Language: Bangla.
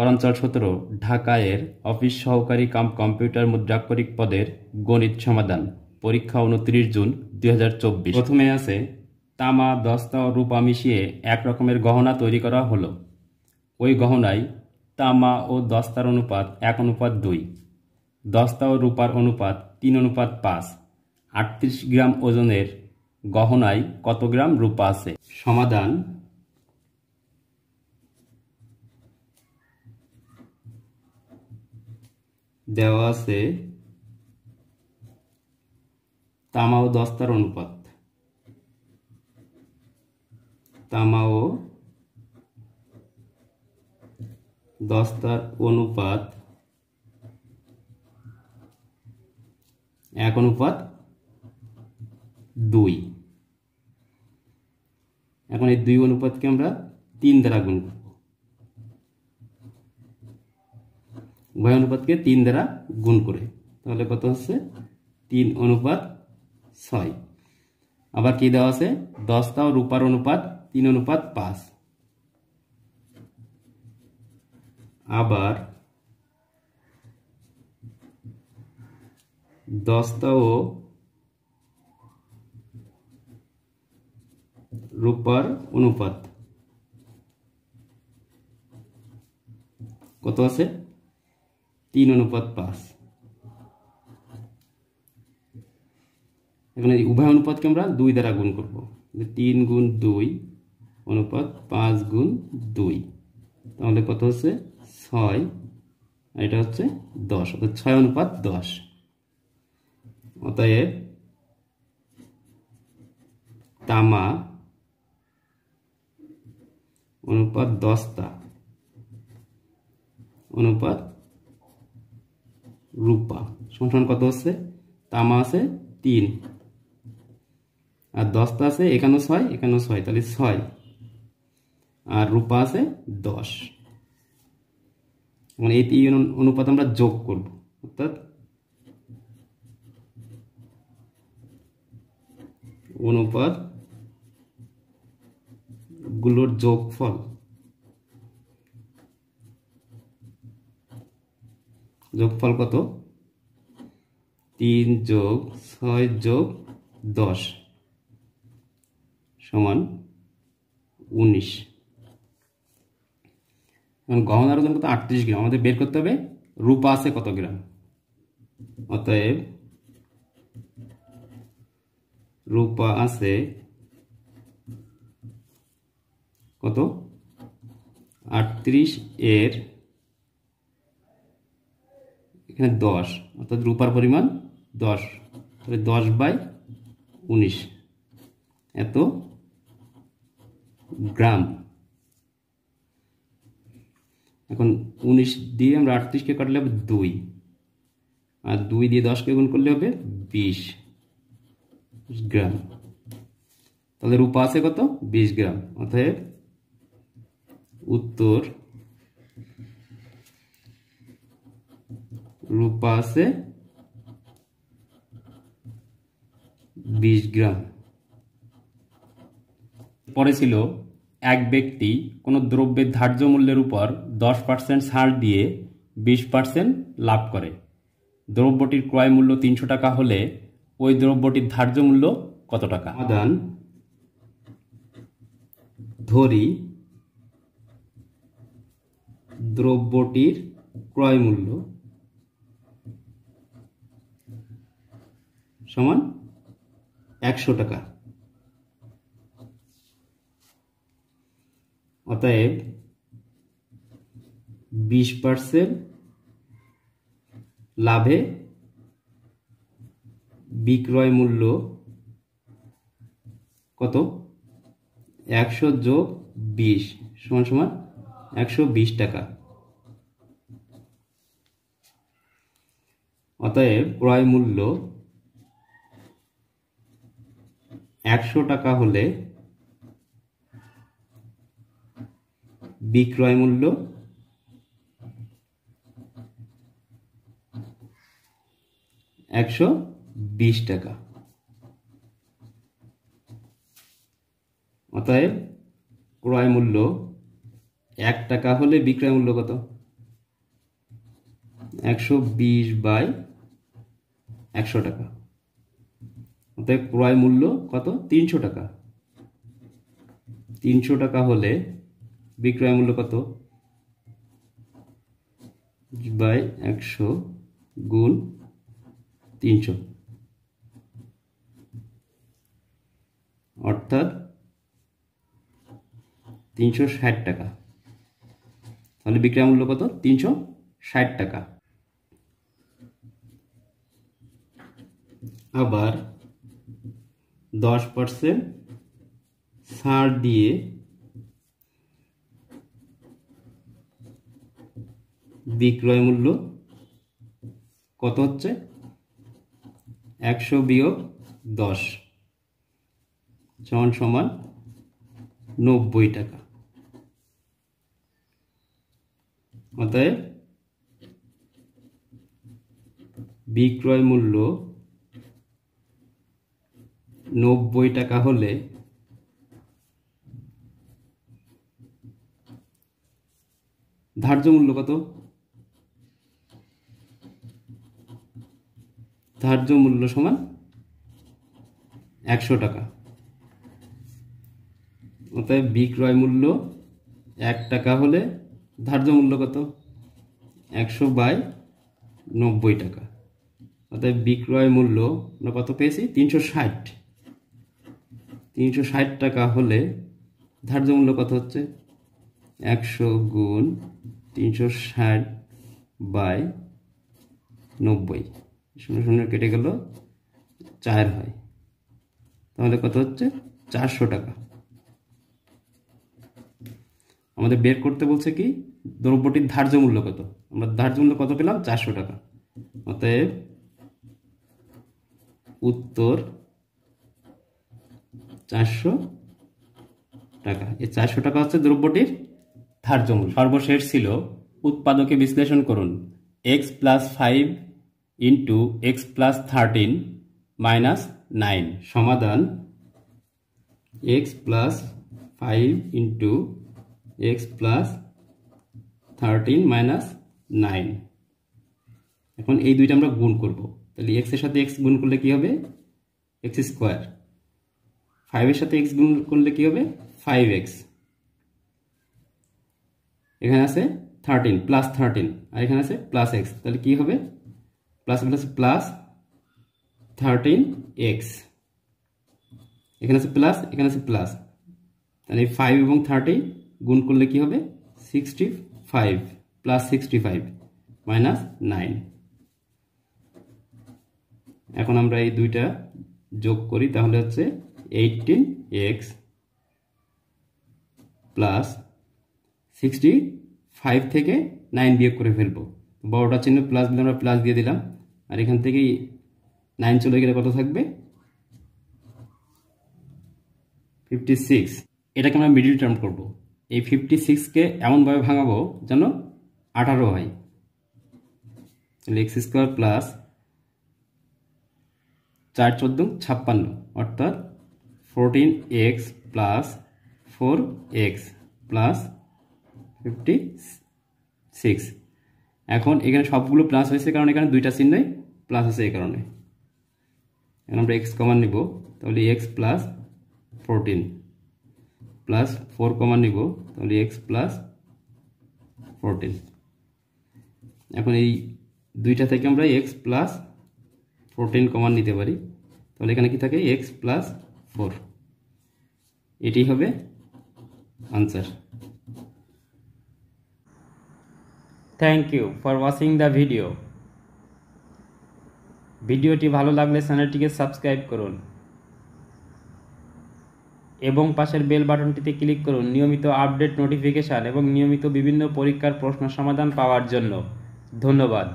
পরাঞ্চল 17 ঢাকায়ের অফিস সহকারী কাম কম্পিউটার মুদ্রাক্ষরিক পদের গণিত সমাধান। পরীক্ষা 29 জুন 2024। প্রথমে আছে তামা, দস্তা ও রূপা মিশিয়ে এক রকমের গহনা তৈরি করা হলো। ওই গহনায় তামা ও দস্তার অনুপাত 1:2, দস্তা ও রূপার অনুপাত 3:5। 38 গ্রাম ওজনের গহনায় কত গ্রাম রূপা আছে? সমাধান। দেওয়া আছে তামা ও দস্তার অনুপাত, তামা ও দস্তার অনুপাত 1:2। এখন এই 2 অনুপাতকে আমরা 3 দ্বারা গুণ করব। উভয় অনুপাতকে 3 দ্বারা গুণ করে তাহলে কত হচ্ছে? 3:6। আবার কি দেওয়া আছে? দস্তা ও রূপার অনুপাত 3:5। আবার দস্তা ও রূপার অনুপাত কত আছে? 3:5। এখন এই উভয় অনুপাতকে আমরা 2 দ্বারা গুণ করব। 3 গুণ 2 অনুপাত 5 গুণ 2, তাহলে কত হচ্ছে? 6। আর এটা হচ্ছে 10, অর্থাৎ 6:10। অতএব তামা অনুপাত দস্তা অনুপাত রূপা সমান কত হচ্ছে? তামা আছে 3 আর দস্তা আছে এখানে 6, এখানে 6, তাহলে 6 আর রূপা আছে 10। মানে এই 3 অনুপাত আমরা যোগ করব, অর্থাৎ অনুপাত গুলোর যোগফল কত? 3 যোগ 6 যোগ 10 সমান 19। এখন গহনার ওজন কত? 38 গ্রাম। আমাদের বের করতে হবে রূপা আছে কত গ্রাম। অতএব রূপা আছে কত? 38 এর এখানে 10, অর্থাৎ রূপার পরিমাণ 10, তাহলে 10/19 এত গ্রাম। এখন 19 দিয়ে আমরা 38কে কাটলে হবে 2, আর 2 দিয়ে 10কে গুণ করলে হবে 20 গ্রাম। তাহলে রূপা আছে কত? 20 গ্রাম। অতএব উত্তর রূপা আছে 20 গ্রাম। পরে ছিল এক ব্যক্তি কোনো দ্রব্যের ধার্য মূল্যের উপর 10% ছাড় দিয়ে 20% লাভ করে। দ্রব্যটির ক্রয় মূল্য 300 টাকা হলে ওই দ্রব্যটির ধার্য মূল্য কত টাকা? সমাধান। ধরি দ্রব্যটির ক্রয় মূল্য সমান 100 টাকা। অতএব 20% লাভে বিক্রয় মূল্য কত? 100 যোগ 20 সমান সমান 120 টাকা। অতএব ক্রয় মূল্য 100 টাকা হলে বিক্রয় মূল্য 120 টাকা। অতএব ক্রয় মূল্য 1 টাকা হলে বিক্রয় মূল্য কত? 120/100 টাকা। অতএব ক্রয় মূল্য কত? 300 টাকা। 300 টাকা হলে বিক্রয় মূল্য কত? বাই 100 গুণ 300, অর্থাৎ 360 টাকা। তাহলে বিক্রয় মূল্য কত? 360 টাকা। আবার 10% ছাড় দিয়ে বিক্রয় মূল্য কত হচ্ছে? 100 বিয়োগ 10 সমান 90 টাকা। অতএব বিক্রয় মূল্য 90 টাকা হলে ধার্য মূল্য কত? ধার্য মূল্য সমান 100 টাকা। অতএব বিক্রয় মূল্য 1 টাকা হলে ধার্য মূল্য কত? 100/90 টাকা। অতএব বিক্রয় মূল্য আমরা কত পেয়েছি? 360। 360 টাকা হলে ধার্য মূল্য কত হচ্ছে? 100 গুণ 360/90, 0 কেটে গেল, 4 হয়। তাহলে কত হচ্ছে? 400 টাকা। আমাদের বের করতে বলছে কি? দ্রব্যটির ধার্য মূল্য কত? আমরা ধার্য মূল্য কত পেলাম? 400 টাকা। অতএব উত্তর 400 টাকা। এই 400 টাকা হচ্ছে দ্রব্যটির ধার্য মূল্য। সর্বশেষ ছিল উৎপাদকে বিশ্লেষণ করুন। x + 5 × x + 13 - 9। সমাধান x + 5 × x + 13 - 9। এখন এই দুইটা আমরা গুণ করব। তাহলে x এর সাথে x গুণ করলে কি হবে? x²। 5 এর সাথে x গুণ করলে কি হবে? 5x। এখানে আছে 13 +13, আর এখানে আছে +x। তাহলে কি হবে? Plus plus 13x। এখানে আছে প্লাস, এখানে আছে প্লাস। তাহলে 5 এবং 30 গুণ করলে কি হবে? 65 +65 - 9। এখন আমরা এই দুইটা যোগ করি, তাহলে হচ্ছে 18x প্লাস 65 থেকে 9 বিয়োগ করে ফেলবো। বড়টা চিহ্ন প্লাস দিলে আমরা প্লাস দিয়ে দিলাম, আর এখান থেকেই 9 চলে গেলে কত থাকবে? 56। এটাকে আমরা মিডিল টার্ম করব। এই 56কে এমনভাবে ভাঙাবো যেন 18 হয়। তাহলে x² প্লাস 4 × 14 = 56, অর্থাৎ 14x প্লাস 4x প্লাস 56। এখন এখানে সবগুলো প্লাস হয়েছে কারণ এখানে দুইটা চিহ্নই প্লাস আছে, এই কারণে। এখন আমরা x কমন নিব, তাহলে x প্লাস 14 প্লাস 4 কমন নিব, তাহলে x প্লাস 14। এখন এই দুইটা থেকে আমরা x প্লাস 14 কমন নিতে পারি, তাহলে এখানে কি থাকে? x plus 4। এটি হবে answer. Thank you for watching the video. ভিডিওটি ভালো লাগলে চ্যানেলটিকে সাবস্ক্রাইব করুন এবং পাশের বেল বাটনটিতে ক্লিক করুন নিয়মিত আপডেট, নোটিফিকেশান এবং নিয়মিত বিভিন্ন পরীক্ষার প্রশ্ন সমাধান পাওয়ার জন্য। ধন্যবাদ।